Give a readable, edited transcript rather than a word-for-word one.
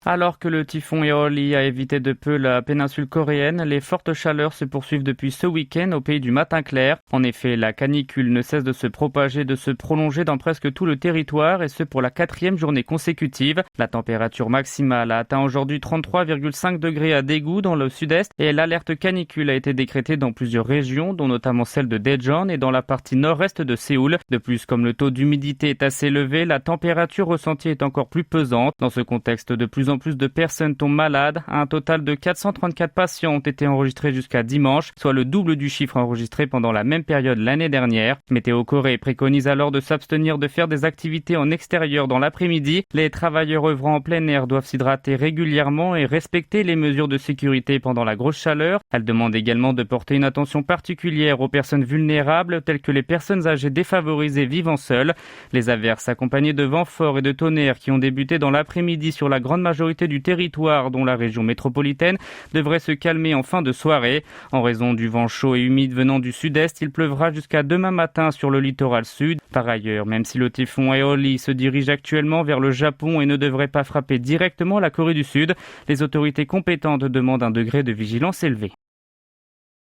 Alors que le typhon Eoli a évité de peu la péninsule coréenne, les fortes chaleurs se poursuivent depuis ce week-end au pays du matin clair. En effet, la canicule ne cesse de se propager, de se prolonger dans presque tout le territoire et ce pour la 4e journée consécutive. La température maximale a atteint aujourd'hui 33,5 degrés à Daegu dans le sud-est et l'alerte canicule a été décrétée dans plusieurs régions, dont notamment celle de Daejeon et dans la partie nord-est de Séoul. De plus, comme le taux d'humidité est assez élevé, la température ressentie est encore plus pesante. Dans ce contexte, de plus en plus de personnes tombent malades. Un total de 434 patients ont été enregistrés jusqu'à dimanche, soit le double du chiffre enregistré pendant la même période l'année dernière. Météo Corée préconise alors de s'abstenir de faire des activités en extérieur dans l'après-midi. Les travailleurs œuvrant en plein air doivent s'hydrater régulièrement et respecter les mesures de sécurité pendant la grosse chaleur. Elle demande également de porter une attention particulière aux personnes vulnérables, telles que les personnes âgées défavorisées vivant seules. Les averses accompagnées de vents forts et de tonnerre qui ont débuté dans l'après-midi sur la grande majorité du territoire, dont la région métropolitaine, devrait se calmer en fin de soirée. En raison du vent chaud et humide venant du sud-est, il pleuvra jusqu'à demain matin sur le littoral sud. Par ailleurs, même si le typhon Eoli se dirige actuellement vers le Japon et ne devrait pas frapper directement la Corée du Sud, les autorités compétentes demandent un degré de vigilance élevé.